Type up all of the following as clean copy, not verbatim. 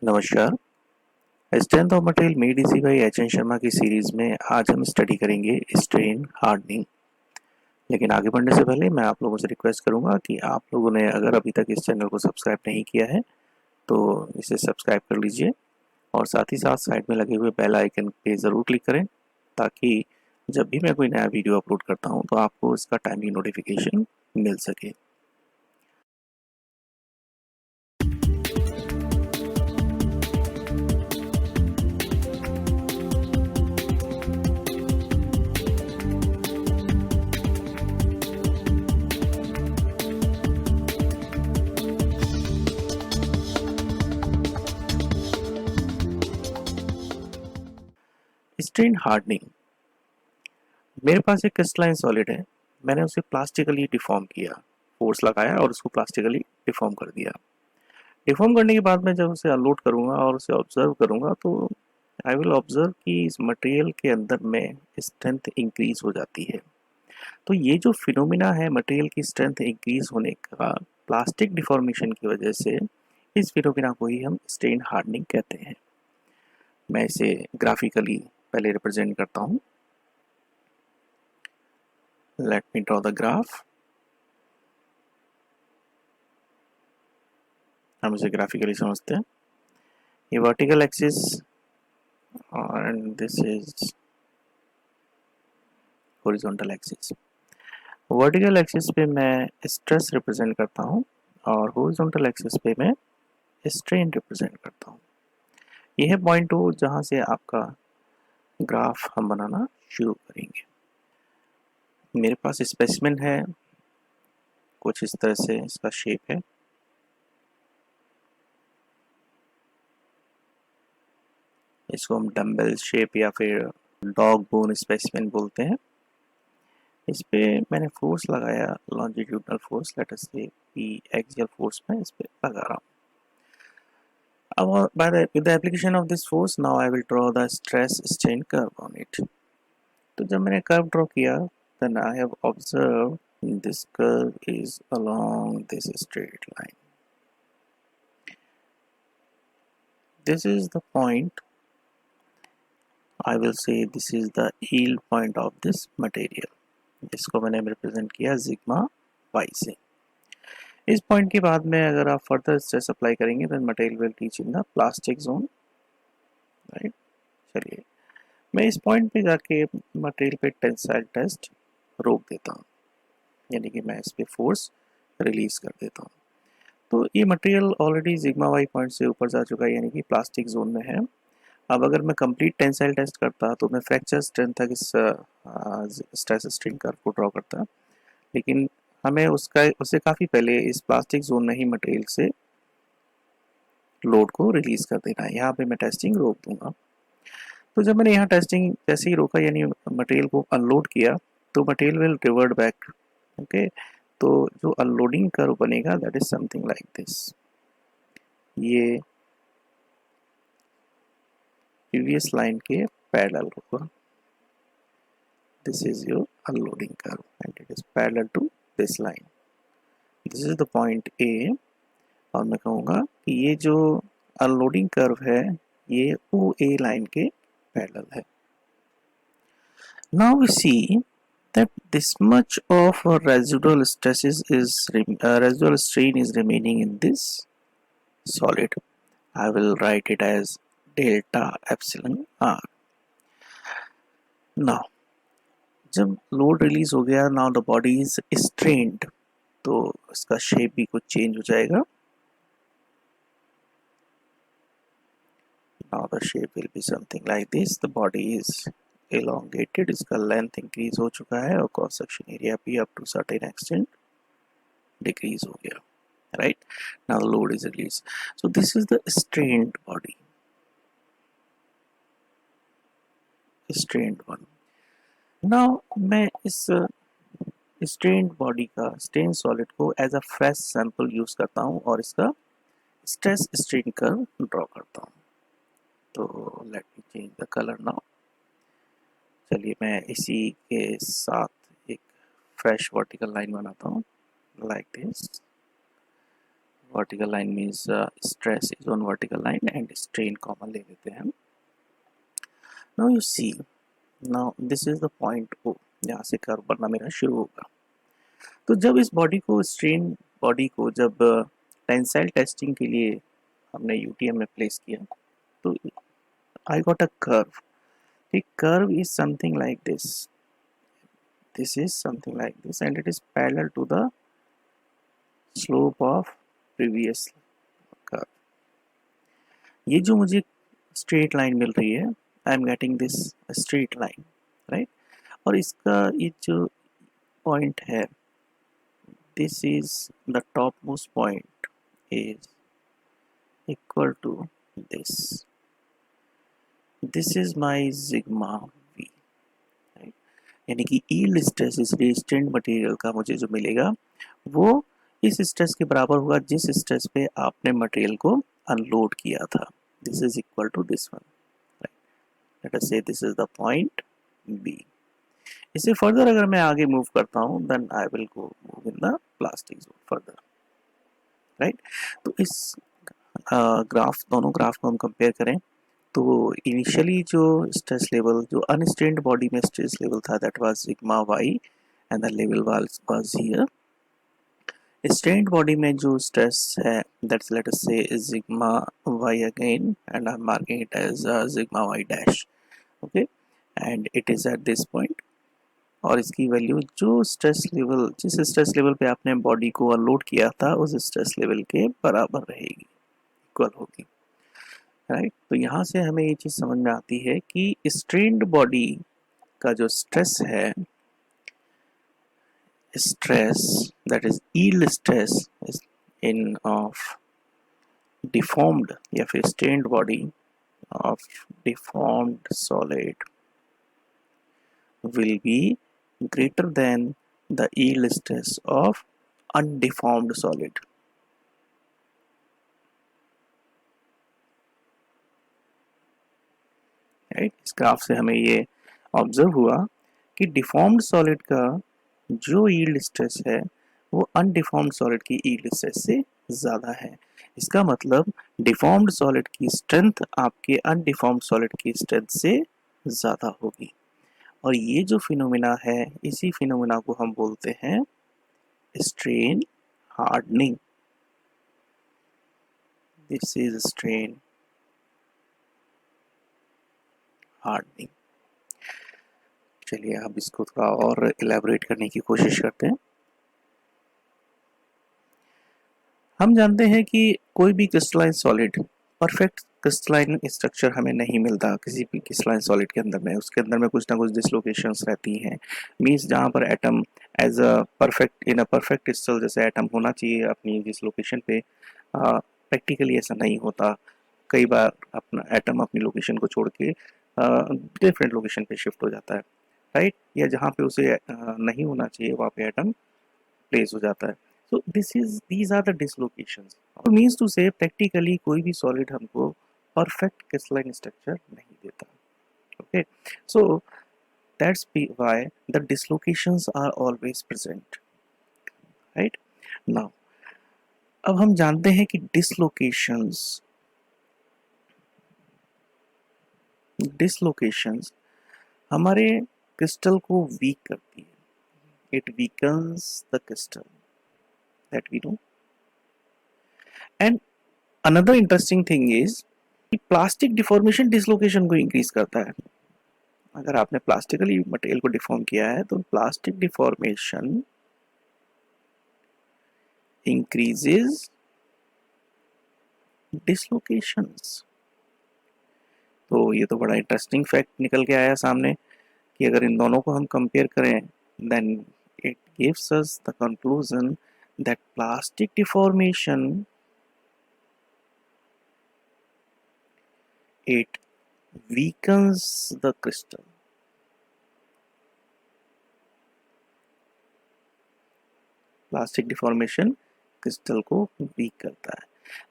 नमस्कार। Strength of material made easy by H.N.. Sharma की series में आज हम स्टडी करेंगे स्ट्रेन हार्डनिंग। लेकिन आगे बढ़ने से पहले मैं आप लोगों से रिक्वेस्ट करूंगा कि आप लोगों ने अगर अभी तक इस चैनल को सब्सक्राइब नहीं किया है तो इसे सब्सक्राइब कर लीजिए और साथ ही साथ साइड में लगे हुए बेल आइकन पे ज़रूर क्लिक करें ताकि जब भी मैं कोई नया वीडियो अपलोड करता हूं तो आपको इसका टाइमली नोटिफिकेशन मिल सके। Strain hardening. मेरे पास एक क्रिस्टलाइन सॉलिड है, मैंने उसे प्लास्टिकली डिफॉर्म किया, फोर्स लगाया और उसको प्लास्टिकली डिफॉर्म कर दिया। डिफॉर्म करने के बाद मैं जब उसे अनलोड करूंगा और उसे ऑब्जर्व करूंगा तो आई विल ऑब्जर्व कि इस मटेरियल के अंदर में स्ट्रेंथ इंक्रीज हो जाती है। तो ये जो फिनोमिना है मटेरियल की स्ट्रेंथ इंक्रीज होने का प्लास्टिक डिफॉर्मेशन की वजह से, इस फिनोमिना को ही हम स्ट्रेन हार्डनिंग कहते हैं। मैं इसे ग्राफिकली पहले रिप्रेजेंट करता हूँ। Let me draw the graph. हम इसे ग्राफिकली समझते हैं। ये vertical axis and this is horizontal axis. Vertical axis पे मैं स्ट्रेस रिप्रेजेंट करता हूँ और हॉरिजॉन्टल एक्सिस पे मैं स्ट्रेन रिप्रेजेंट करता हूँ। यह है पॉइंट 2 जहाँ से आपका ग्राफ हम बनाना शुरू करेंगे। मेरे पास स्पेसिमेन है, कुछ इस तरह से इसका शेप है। इसको हम डम्बल शेप या फिर डॉग बोन स्पेसिमेन बोलते हैं। इस पे मैंने फोर्स लगाया, लॉन्जिट्यूडनल फोर्स, लेट अस से पी एक्सियल फोर्स में इस पे लगा रहा हूँ। अब with the application of this force now I will draw the stress strain curve on it. तो जब मैंने कर्व ड्रॉ किया then I have observed this curve is along this straight line. This is the point, I will say this is the yield point of this material. इसको मैंने represent किया sigma y से। इस point के बाद में अगर आप फर्दर स्ट्रेस अप्लाई करेंगे then material will reach in the plastic zone, right? चलिए मैं इस पॉइंट पे जाके मटेरियल पे टेंसाइल टेस्ट रोक देता हूँ, यानी कि मैं इस पे फोर्स रिलीज कर देता हूँ। तो ये material already sigma Y point से ऊपर जा चुका है, यानी कि प्लास्टिक जोन में है। अब अगर मैं कंप्लीट टेंसाइल टेस्ट करता तो मैं फ्रैक्चर स्ट्रेंथ तक इस स्ट्रेस स्ट्रेन कर्व को ड्रॉ करता, लेकिन हमें उससे काफ़ी पहले इस प्लास्टिक जोन में ही मटेरियल से लोड को रिलीज कर देना है। यहाँ पे मैं टेस्टिंग रोक दूंगा। तो जब मैंने यहाँ टेस्टिंग जैसे ही रोका यानी मटेरियल को अनलोड किया तो material will revert back. Okay, तो जो अनलोडिंग कर्व बनेगा that is something like this. ये प्रीवियस लाइन के पैरेलल होगा। This is your unloading curve and it is parallel to this line. This is the point A और मैं कहूँगा कि ये जो अनलोडिंग कर्व है ये ओ ए लाइन के पैरेलल है। Now we see that this much of residual residual strain is remaining in this solid. I will write it as delta epsilon r. Now जब लोड रिलीज हो गया, now the body is strained, तो इसका shape भी कुछ change हो जाएगा। Now the shape will be something like this. The body is elongated, इसका लेंथ इंक्रीज हो चुका है और क्रॉस सेक्शन एरिया भी up to certain extent decrease हो गया। Right, now the load is released. So this is the strained body, strained one. Now मैं इस strained body का strained solid को as a fresh sample use करता हूँ और इसका stress strain कर्व ड्रॉ करता हूँ। तो let me change the color now. चलिए मैं इसी के साथ एक फ्रेश वर्टिकल लाइन बनाता हूँ like this, vertical line means stress is on vertical line and strain common ले लेते हैं हम। Now you see, now this is the point O, यहाँ से कर्व बनना मेरा शुरू होगा। तो जब इस बॉडी को स्ट्रेन बॉडी को जब टेंसाइल टेस्टिंग के लिए हमने यूटीएम में प्लेस किया, तो I got a curve. A curve is something like this. This is something like this, and it is parallel to the slope of previous curve. ये जो मुझे straight line मिल रही है, I am getting this straight line, right? और इसका ये जो point है, this is the topmost point is equal to this. This is my sigma v. यानी कि यील्ड स्ट्रेस इस रेजिस्टेंट मटेरियल का मुझे जो मिलेगा वो इस स्ट्रेस के बराबर होगा जिस स्ट्रेस पे आपने मटेरियल को अनलोड किया था। This is equal to this one, right. Let us say this is the point B. इससे फर्दर अगर मैं आगे मूव करता हूँ then I will go move in the plastic zone further, right. तो इस ग्राफ, दोनों ग्राफ को हम कंपेयर करें तो इनिशियली जो स्ट्रेस लेवल, जो अनस्ट्रेन्ड बॉडी में स्ट्रेस लेवल था, that was sigma Y and the level was here. Strained body में जो स्ट्रेस है that's let us say sigma Y again and I am marking it as sigma Y dash, okay, and it is at this point. और इसकी value जो stress level, जिस stress level पे आपने body को अनलोड किया था उस स्ट्रेस लेवल के बराबर रहेगी, इक्वल होगी, राइट। तो यहाँ से हमें ये चीज समझ में आती है कि स्ट्रेन्ड बॉडी का जो स्ट्रेस है, stress that is yield stress in of deformed या फिर strained body of deformed solid will be greater than the yield stress of undeformed solid. Right, इस ग्राफ से हमें ये ऑब्जर्व हुआ कि डिफॉर्म्ड सॉलिड का जो यील्ड स्ट्रेस है वो अनडिफॉर्म्ड सॉलिड की यील्ड स्ट्रेस से ज़्यादा है। इसका मतलब डिफॉर्म्ड सॉलिड की स्ट्रेंथ आपके अनडिफॉर्म्ड सॉलिड की स्ट्रेंथ से ज़्यादा होगी। और ये जो फिनोमिना है, इसी फिनोमिना को हम बोलते हैं strain hardening. This is strain hardening. चलिए अब इसको थोड़ा और इलैबोरेट करने की कोशिश करते हैं। हम जानते हैं कि कोई भी crystalline solid perfect crystalline structure हमें नहीं मिलता किसी भी क्रिस्टलाइन सॉलिड के अंदर में। उसके अंदर में कुछ ना कुछ डिसलोकेशंस रहती हैं। मींस जहाँ पर atom as a perfect in a perfect crystal जैसे एटम होना चाहिए अपनी जिस लोकेशन पे, प्रैक्टिकली ऐसा नहीं होता। कई बार अपना एटम अपनी लोकेशन को छोड़ के डिफरेंट लोकेशन पे शिफ्ट हो जाता है, राइट, या जहाँ पे उसे नहीं होना चाहिए वहाँ पे एटम प्लेस हो जाता है। So these are the dislocations. It means to say practically कोई भी solid हमको perfect crystalline structure नहीं देता. Okay, so that's why the dislocations are always present, right? Now, अब हम जानते हैं कि dislocations हमारे क्रिस्टल को वीक करती है. It weakens the crystal. That we know. And another interesting thing is कि प्लास्टिक डिफॉर्मेशन डिसलोकेशन को इंक्रीज करता है। अगर आपने प्लास्टिकली मटेरियल को डिफॉर्म किया है तो प्लास्टिक डिफॉर्मेशन इंक्रीजेस डिसलोकेशंस। तो ये तो बड़ा इंटरेस्टिंग फैक्ट निकल के आया सामने कि अगर इन दोनों को हम कंपेयर करें then it gives us the conclusion that plastic deformation it weakens the crystal. Plastic deformation crystal को वीक करता है।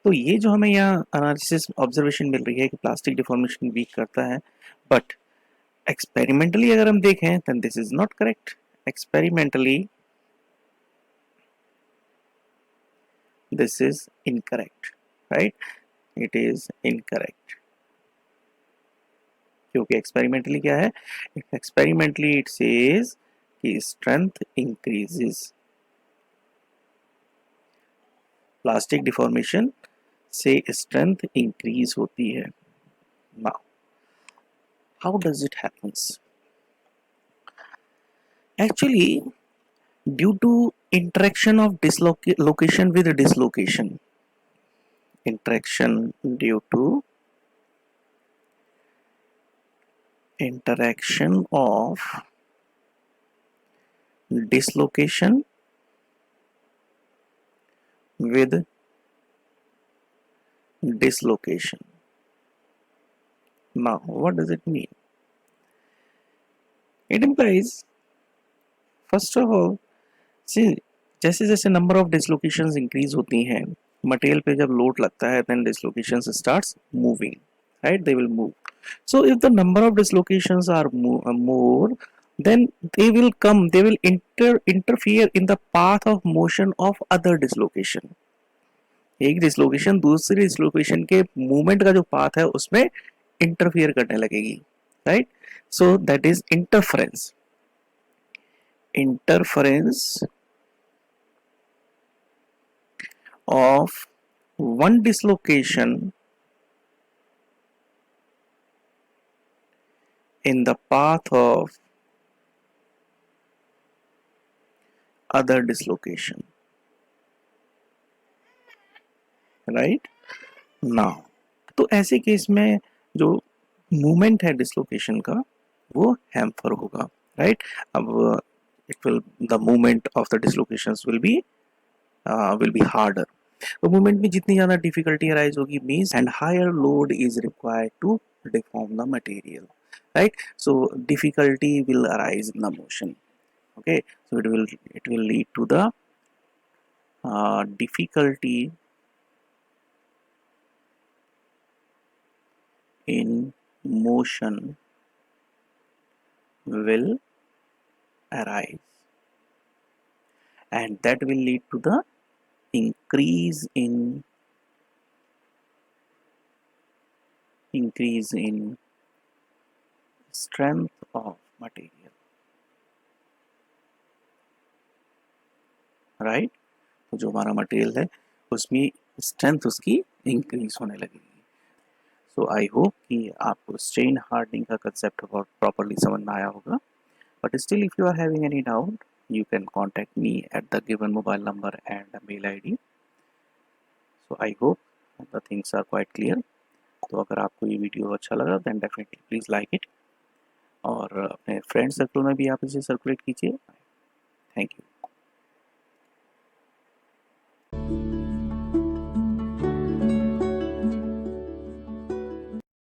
तो ये जो हमें यहाँ एनालिसिस ऑब्जर्वेशन मिल रही है कि प्लास्टिक डिफॉर्मेशन वीक करता है, बट एक्सपेरिमेंटली अगर हम देखें then this is not correct. Experimentally this is incorrect, right? It is incorrect क्योंकि experimentally क्या है? Experimentally it says कि strength increases, plastic deformation से strength increase होती है. Now how does it happens? Actually, due to interaction of dislocation with dislocation, interaction due to interaction of dislocation with dislocation. Now what does it mean? It implies, first of all, see, जैसे जैसे number of dislocations increase होती हैं, material पे जब load लगता है, then dislocations starts moving, right? They will move. So if the number of dislocations are more, then they will interfere in the path of motion of other dislocation. एक dislocation दूसरी dislocation के movement का जो path है उसमें interfere करने लगेगी, right? So that is interference. Interference of one dislocation in the path of other dislocation, right? Now तो ऐसे केस में जो मूवमेंट है डिसलोकेशन का वो हैम्पर होगा, राइट? अब it will, the movement of the dislocations will be harder. तो मूवमेंट में जितनी ज़्यादा डिफिकल्टी अराइज होगी means and higher load is required to deform the material, right? So difficulty will arise in the motion. Okay, so it will lead to the difficulty in motion will arise, and that will lead to the increase in strength of material, right? तो जो हमारा material है उसमें strength उसकी increase होने लगेगी. सो आई hope कि आपको स्ट्रेन हार्डनिंग का कंसेप्ट बहुत प्रॉपरली समझ में आया होगा. But still if you are having any doubt you can contact me at the given mobile number and mail ID. So I hope the things are quite clear. तो अगर आपको ये वीडियो अच्छा लगा then definitely please like it और अपने friend circle में भी आप इसे सर्कुलेट कीजिए. Thank you.